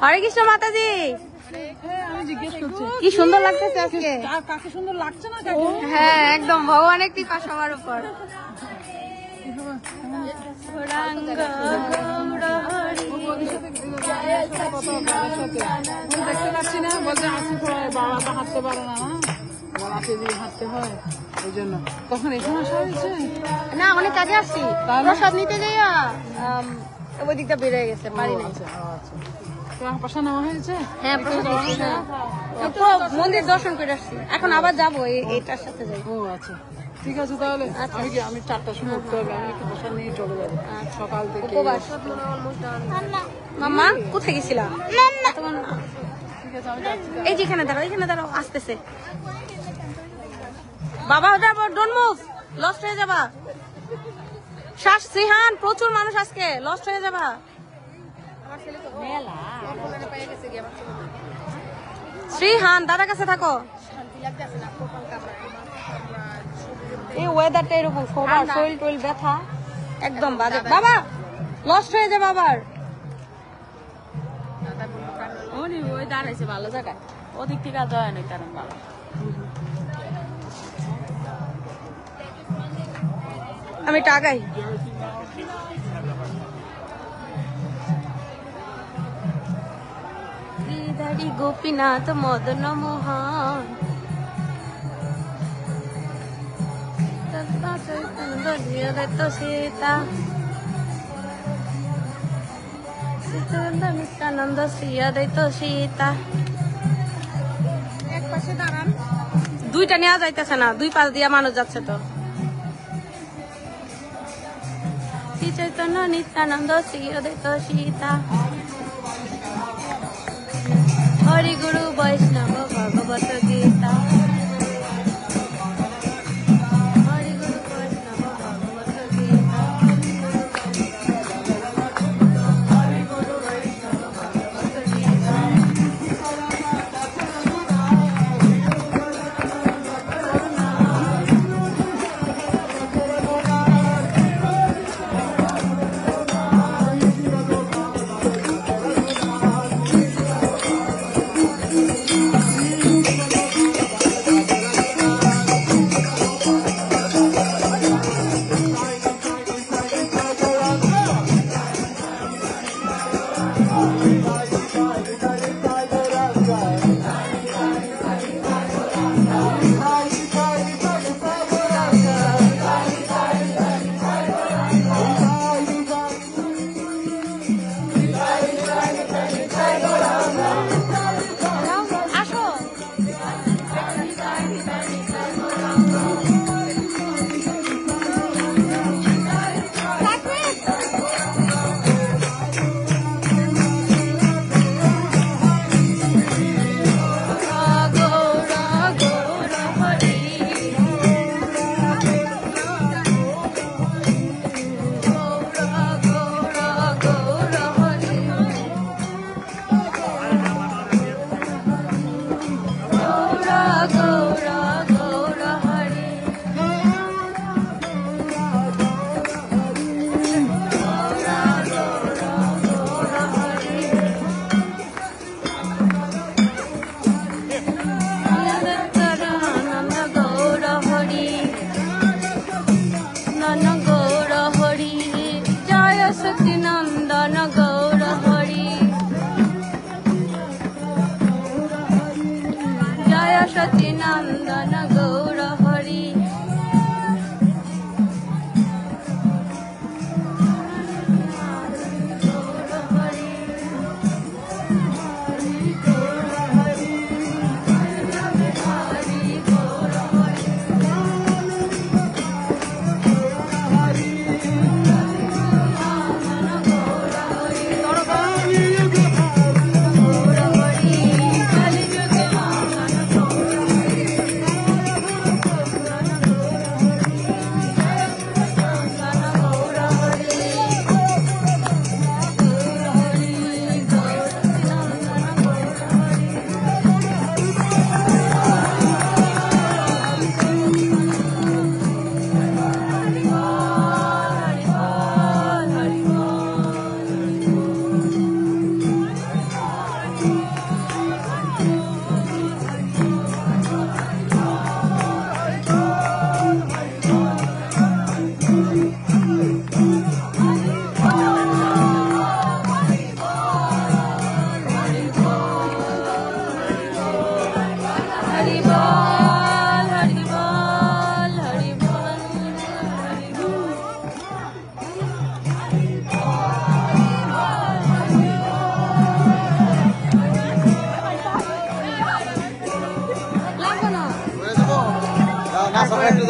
হরে কৃষ্ণ মাতাজি। কি সুন্দর লাগতেছে আজকে। কাকে সুন্দর লাগছে না? হ্যাঁ একদম ভগবানের কৃপা সবার উপর। দেখতে পাচ্ছি না, বলতে আসি বাবা তো হাঁটতে পারে না, বাবাকে দিয়ে হাঁটতে হয়, ওই জন্য। কখন এখানে আসা হয়েছে? না অনেক কাজে আসছি, প্রসাদ নিতে যাইয়া ওই দিকটা বেড়ে গেছে, পারি না। পাশা নেওয়া হয়েছে? হ্যাঁ মন্দির দর্শন করে আসছি, এখন আবার যাবো এইটার সাথে যাই। ও আচ্ছা ঠিক আছে, তাহলে আমি 4টার সময় উঠতে হবে, আমি একটু বসা নিয়ে চলে যাবো সকাল থেকে। মাম্মা কোথায় গেছিলা? ঠিক আছে আমি যাচ্ছি। এই যেখানে দাঁড়াও, এখানে দাঁড়াও, আসতেছে বাবা। ডোন্ট মুভ, লস্ট হয়ে যাবা। শ্বাস সিহান, প্রচুর মানুষ আজকে, লস্ট হয়ে যাবা। শ্রীহান দাদার কাছে থাকো। এই ওয়েদারটা এরকম, সবার শরীর টরীর ব্যথা একদম বাজে। বাবা লস্ট হয়ে যাবে আবার। ওই দাঁড়াইছে ভালো জায়গায়, ওদিক থেকে আর যায় না, কারণ ভালো। আমি টাকাই গোপীনাথ মদন মোহন সীতা নিত্যানন্দ শ্রিয়া দৈত সীতা। এক পাশে দাঁড়ান, দুইটা নেওয়া যাইতেছে না, দুই পাশ দিয়া মানুষ যাচ্ছে তো। শ্রী চৈতন্য নিত্যানন্দ শ্রিয়া দৈত সীতা। হরি গুরু বৈষ্ণব ভগবত গীতা। হরি গুরু বৈষ্ণব ভগবত গীতা। হরি গুরু বৈষ্ণব ভগবত গীতা।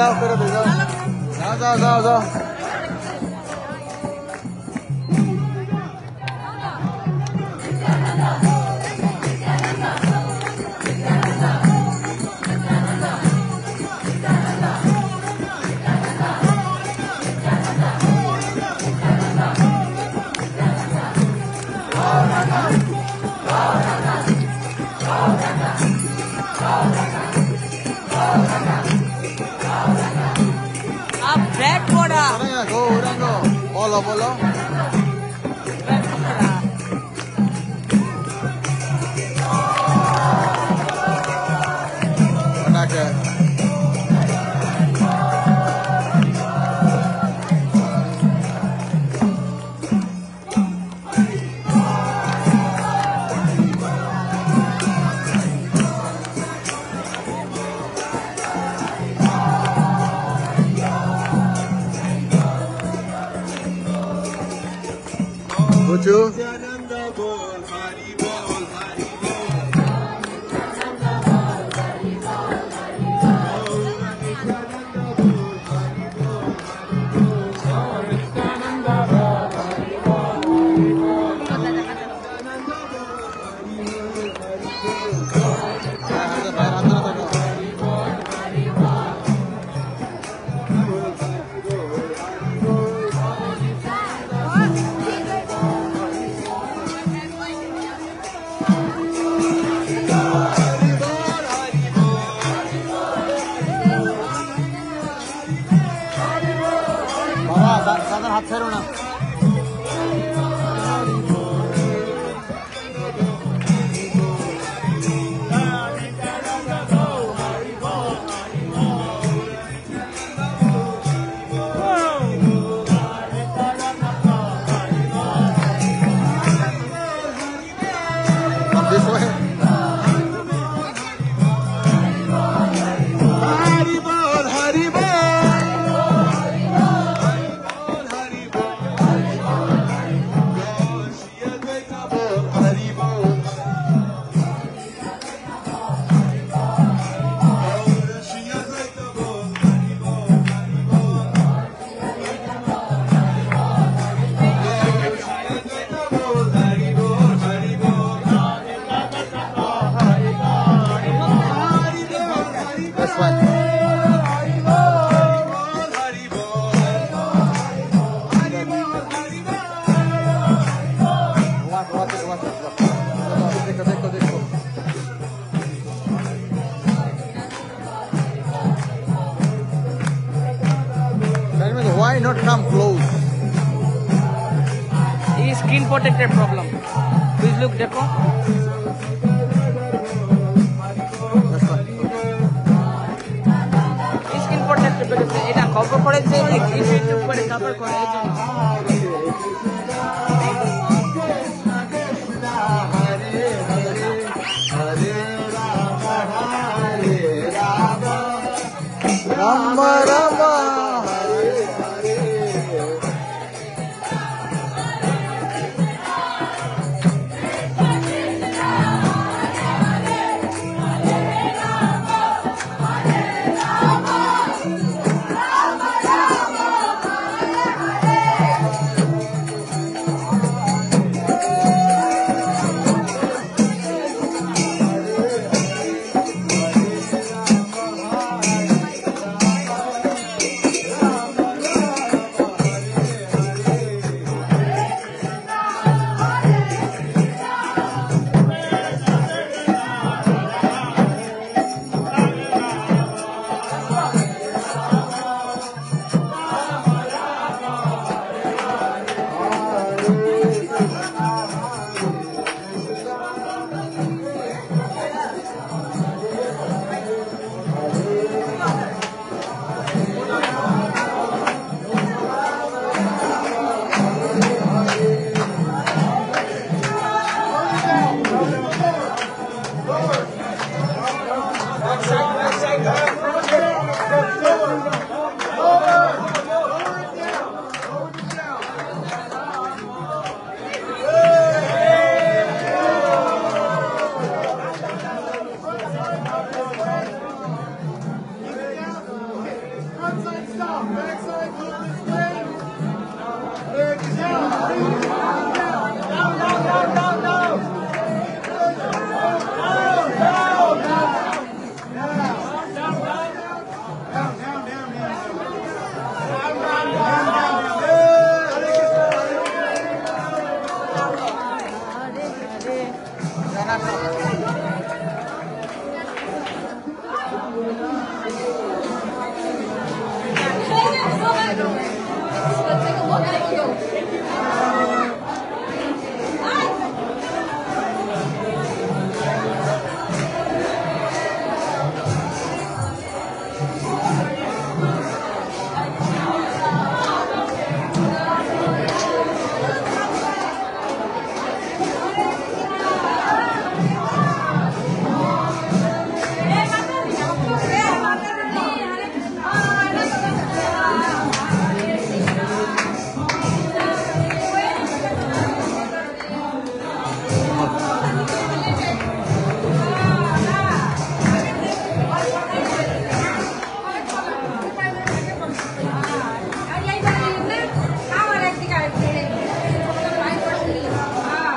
जाओ करो दे जाओ जाओ जाओ जाओ जाओ अब ब्रेड पकौड़ा Urango, बोलो बोलो ब्रेड पकौड़ा बना के Bucu. दादा हाथ फेरो ना This way. Haribol, Haribol. This one. देखो देखो देखो why not come close? ये screen protected problem please look देखो স্ক্রিন প্রোটেক্টেড এটা খবর করেছে যে ইউটিউব করে কভার করে এই জন্য Rama Rama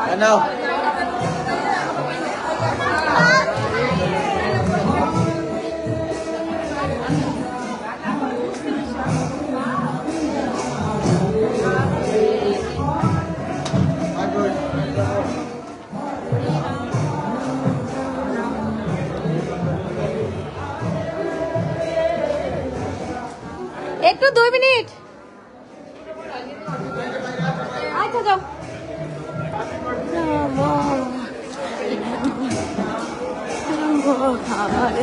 And now. I'm good. একটু 2 মিনিট আচ্ছা যাও আরে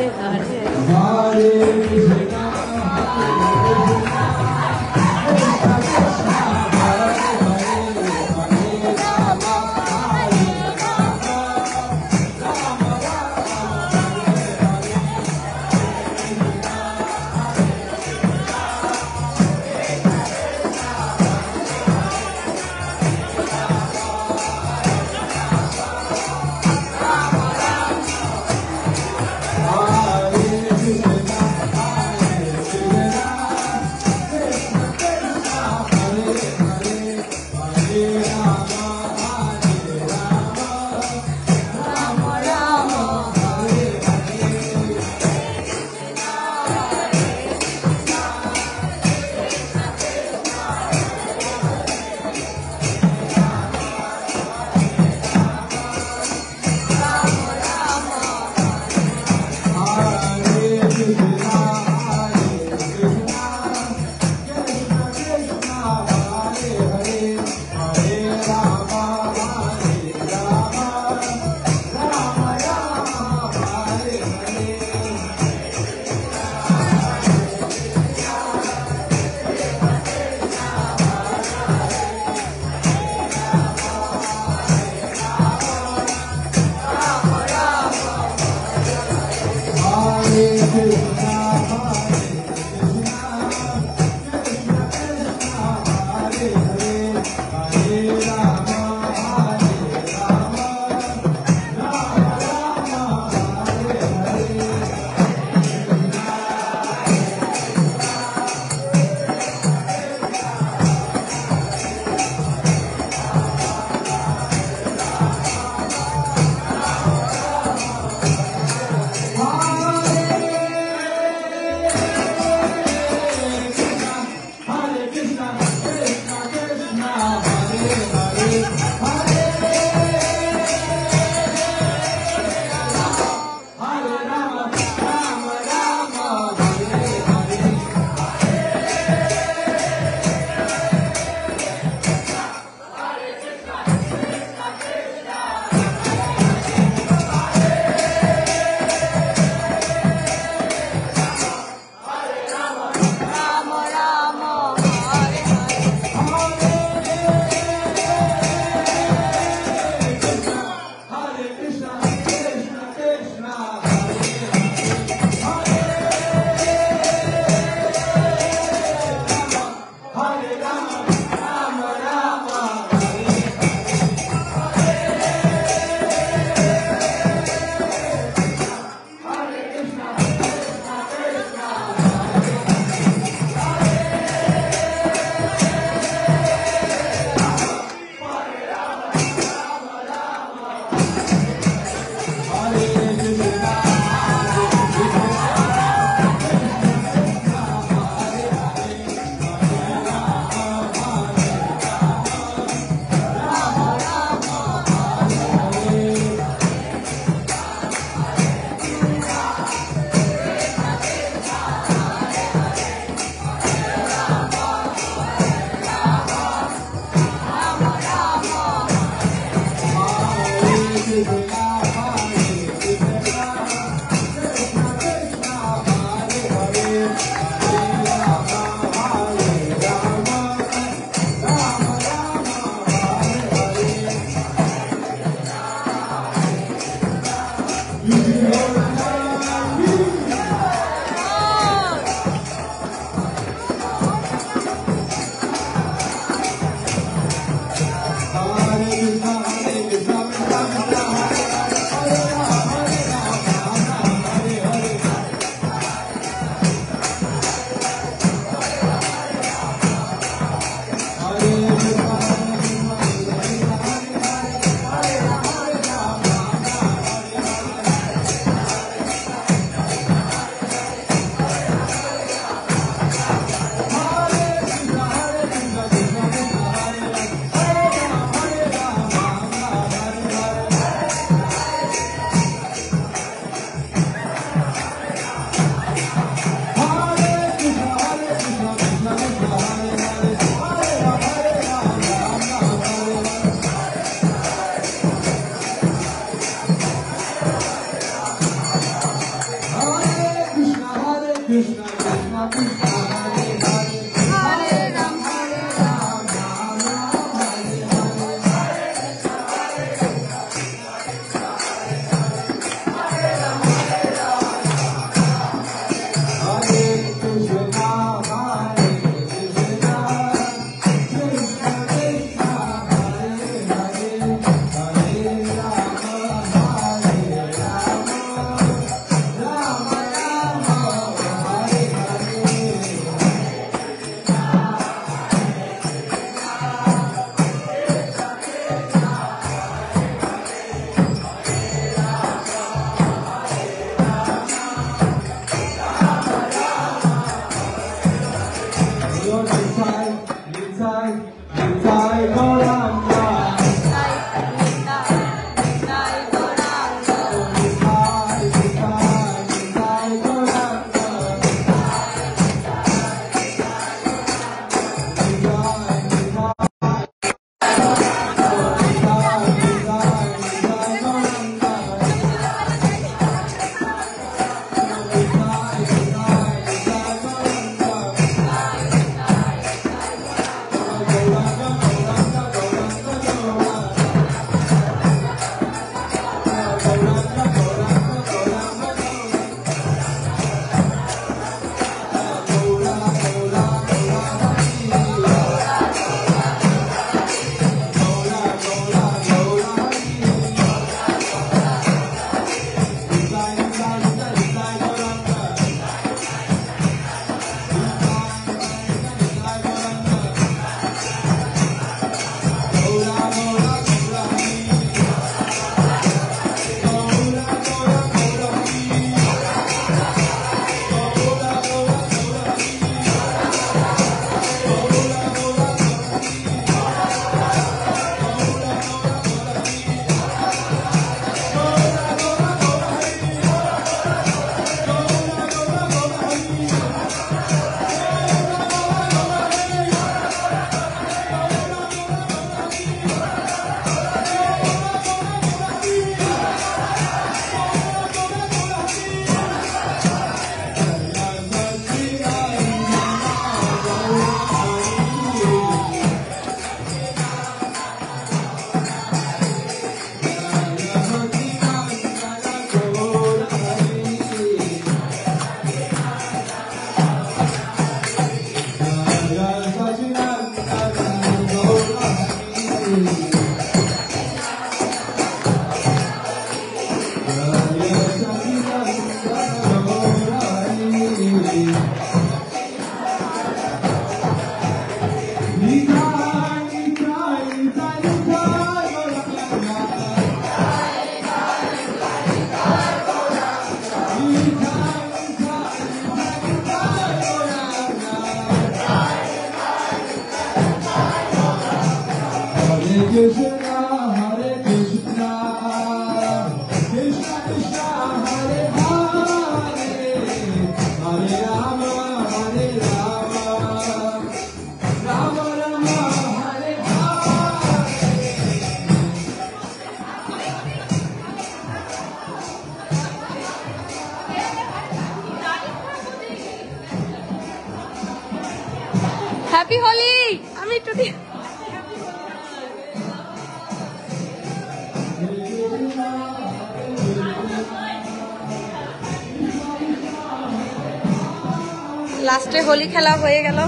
লাস্টে হোলি খেলা হয়ে গেল,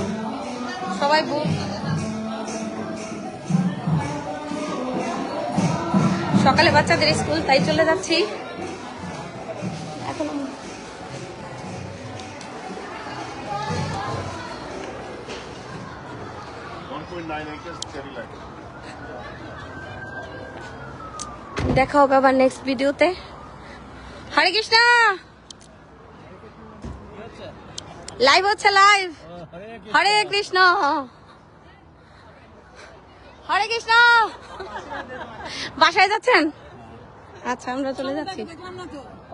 সবাই সকালে বাচ্চাদের স্কুল, তাই চলে যাচ্ছি এখন। দেখা হবে আবার নেক্সট ভিডিওতে। হরে কৃষ্ণ, লাইভ হচ্ছে, লাইভ। হরে কৃষ্ণ, হরে কৃষ্ণ। বাসায় যাচ্ছেন? আচ্ছা, আমরা চলে যাচ্ছি।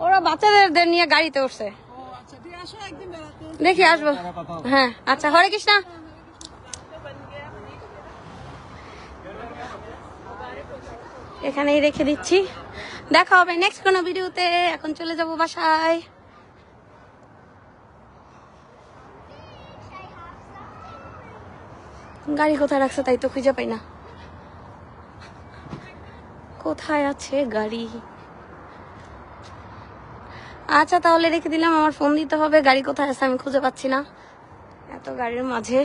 ওরা বাচ্চাদের নিয়ে গাড়িতে উঠছে, দেখি আসবো। হ্যাঁ আচ্ছা, হরে কৃষ্ণ। এখানেই রেখে দিচ্ছি, দেখা হবে নেক্সট কোনো ভিডিওতে। এখন চলে যাব বাসায়। গাড়ি কোথায় রাখছে তাই তো খুঁজে পাই না, কোথায় আছে গাড়ি। আচ্ছা তাহলে রেখে দিলাম, আমার ফোন দিতে হবে, গাড়ি কোথায় আছে আমি খুঁজে পাচ্ছি না এত গাড়ির মাঝে।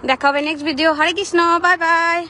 দেখা হবে নেক্সট ভিডিও। হরে কৃষ্ণ, বাই বাই।